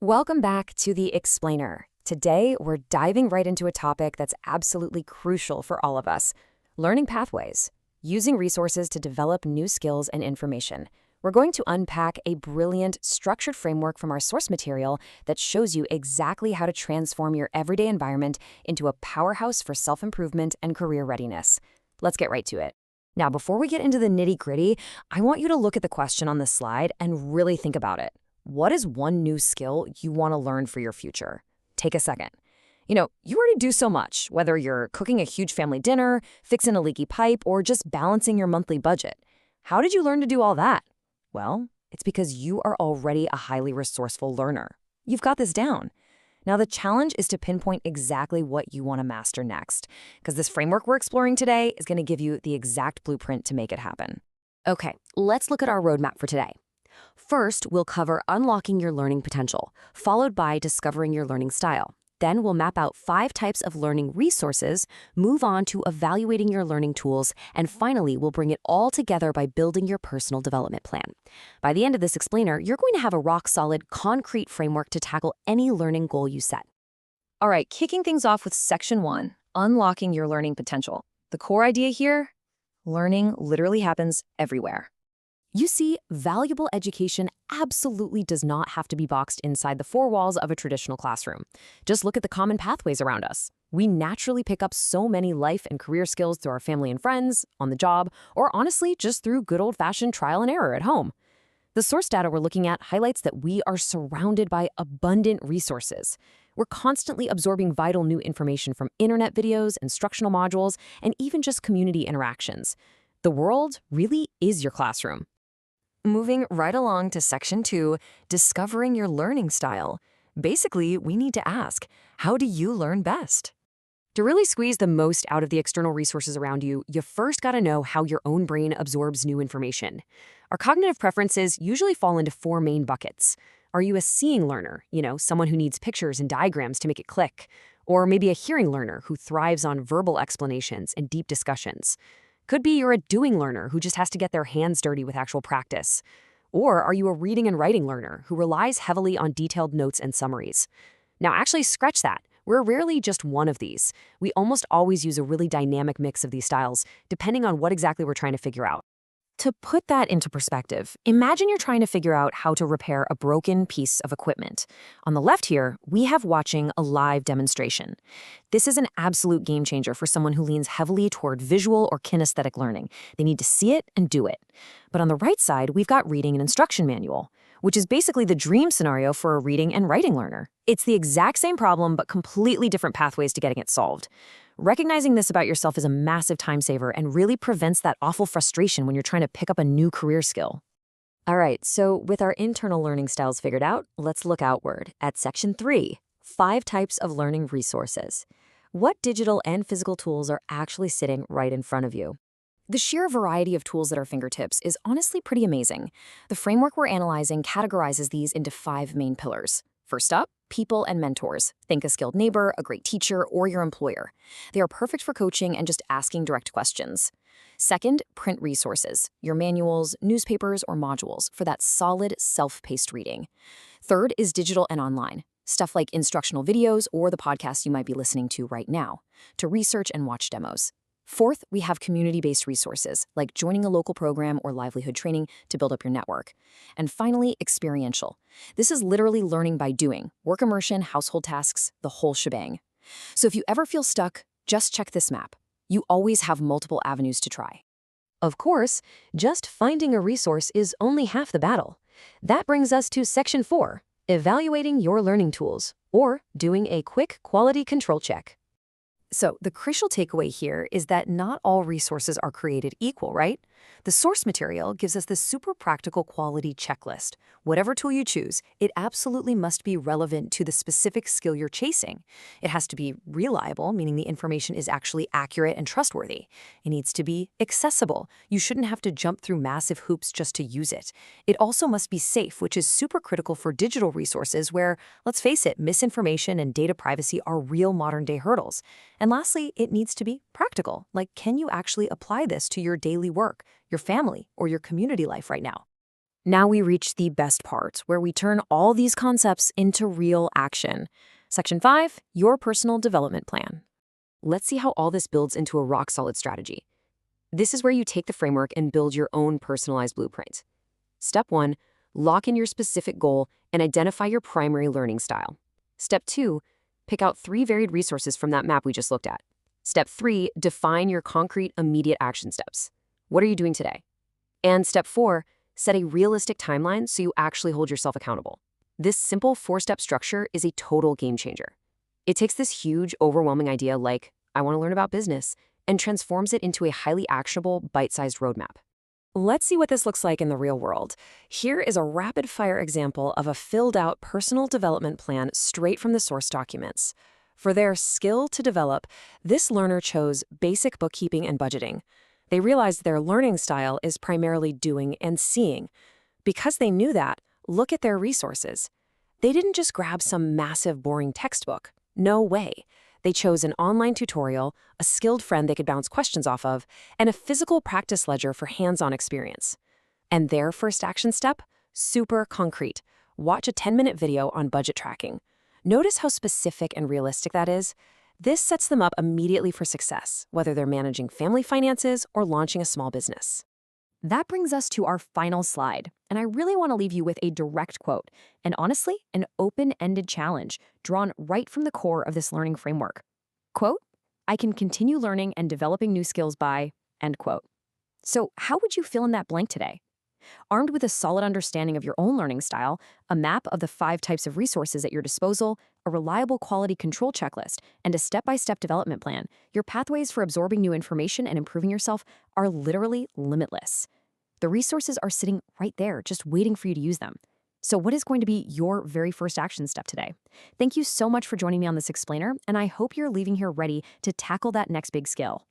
Welcome back to The Explainer. Today, we're diving right into a topic that's absolutely crucial for all of us: learning pathways, using resources to develop new skills and information. We're going to unpack a brilliant, structured framework from our source material that shows you exactly how to transform your everyday environment into a powerhouse for self-improvement and career readiness. Let's get right to it. Now, before we get into the nitty-gritty, I want you to look at the question on this slide and really think about it. What is one new skill you want to learn for your future? Take a second. You already do so much, whether you're cooking a huge family dinner, fixing a leaky pipe, or just balancing your monthly budget. How did you learn to do all that? Well, it's because you are already a highly resourceful learner. You've got this down. Now, the challenge is to pinpoint exactly what you want to master next, because this framework we're exploring today is going to give you the exact blueprint to make it happen. Okay, let's look at our roadmap for today. First, we'll cover unlocking your learning potential, followed by discovering your learning style. Then we'll map out 5 types of learning resources, move on to evaluating your learning tools, and finally, we'll bring it all together by building your personal development plan. By the end of this explainer, you're going to have a rock-solid, concrete framework to tackle any learning goal you set. All right, kicking things off with Section 1, unlocking your learning potential. The core idea here: learning literally happens everywhere. You see, valuable education absolutely does not have to be boxed inside the 4 walls of a traditional classroom. Just look at the common pathways around us. We naturally pick up so many life and career skills through our family and friends, on the job, or honestly, just through good old-fashioned trial and error at home. The source data we're looking at highlights that we are surrounded by abundant resources. We're constantly absorbing vital new information from internet videos, instructional modules, and even just community interactions. The world really is your classroom. Moving right along to Section 2, discovering your learning style. Basically, we need to ask, how do you learn best? To really squeeze the most out of the external resources around you, you first got to know how your own brain absorbs new information. Our cognitive preferences usually fall into 4 main buckets. Are you a seeing learner, someone who needs pictures and diagrams to make it click? Or maybe a hearing learner who thrives on verbal explanations and deep discussions? Could be you're a doing learner who just has to get their hands dirty with actual practice. Or are you a reading and writing learner who relies heavily on detailed notes and summaries? Now, actually, scratch that. We're rarely just one of these. We almost always use a really dynamic mix of these styles, depending on what exactly we're trying to figure out. To put that into perspective, imagine you're trying to figure out how to repair a broken piece of equipment. On the left here, we have watching a live demonstration. This is an absolute game changer for someone who leans heavily toward visual or kinesthetic learning. They need to see it and do it. But on the right side, we've got reading and instruction manual, which is basically the dream scenario for a reading and writing learner. It's the exact same problem, but completely different pathways to getting it solved. Recognizing this about yourself is a massive time saver and really prevents that awful frustration when you're trying to pick up a new career skill. All right, so with our internal learning styles figured out, let's look outward at Section 3, 5 types of learning resources. What digital and physical tools are actually sitting right in front of you? The sheer variety of tools at our fingertips is honestly pretty amazing. The framework we're analyzing categorizes these into 5 main pillars. First up, people and mentors. Think a skilled neighbor, a great teacher, or your employer. They are perfect for coaching and just asking direct questions. Second, print resources, your manuals, newspapers, or modules for that solid, self-paced reading. Third is digital and online, stuff like instructional videos or the podcasts you might be listening to right now, to research and watch demos. Fourth, we have community-based resources, like joining a local program or livelihood training to build up your network. And finally, experiential. This is literally learning by doing, work immersion, household tasks, the whole shebang. So if you ever feel stuck, just check this map. You always have multiple avenues to try. Of course, just finding a resource is only half the battle. That brings us to Section 4, evaluating your learning tools, or doing a quick quality control check. So the crucial takeaway here is that not all resources are created equal, right? The source material gives us this super practical quality checklist. Whatever tool you choose, it absolutely must be relevant to the specific skill you're chasing. It has to be reliable, meaning the information is actually accurate and trustworthy. It needs to be accessible. You shouldn't have to jump through massive hoops just to use it. It also must be safe, which is super critical for digital resources where, let's face it, misinformation and data privacy are real modern-day hurdles. And lastly, it needs to be practical. Like, can you actually apply this to your daily work, your family, or your community life right now? Now we reach the best part, where we turn all these concepts into real action. Section 5, your personal development plan. Let's see how all this builds into a rock-solid strategy. This is where you take the framework and build your own personalized blueprint. Step 1, lock in your specific goal and identify your primary learning style. Step 2, pick out 3 varied resources from that map we just looked at. Step 3, define your concrete, immediate action steps. What are you doing today? And step 4, set a realistic timeline so you actually hold yourself accountable. This simple 4-step structure is a total game changer. It takes this huge, overwhelming idea like, I want to learn about business, and transforms it into a highly actionable, bite-sized roadmap. Let's see what this looks like in the real world. Here is a rapid-fire example of a filled-out personal development plan straight from the source documents. For their skill to develop, this learner chose basic bookkeeping and budgeting. They realized their learning style is primarily doing and seeing. Because they knew that, look at their resources. They didn't just grab some massive, boring textbook. No way. They chose an online tutorial, a skilled friend they could bounce questions off of, and a physical practice ledger for hands-on experience. And their first action step? Super concrete. Watch a 10-minute video on budget tracking. Notice how specific and realistic that is? This sets them up immediately for success, whether they're managing family finances or launching a small business. That brings us to our final slide, and I really want to leave you with a direct quote, and honestly, an open-ended challenge drawn right from the core of this learning framework. Quote, I can continue learning and developing new skills by, end quote. So how would you fill in that blank today? Armed with a solid understanding of your own learning style, a map of the 5 types of resources at your disposal, a reliable quality control checklist, and a step-by-step development plan, your pathways for absorbing new information and improving yourself are literally limitless. The resources are sitting right there, just waiting for you to use them. So what is going to be your very first action step today? Thank you so much for joining me on this explainer, and I hope you're leaving here ready to tackle that next big skill.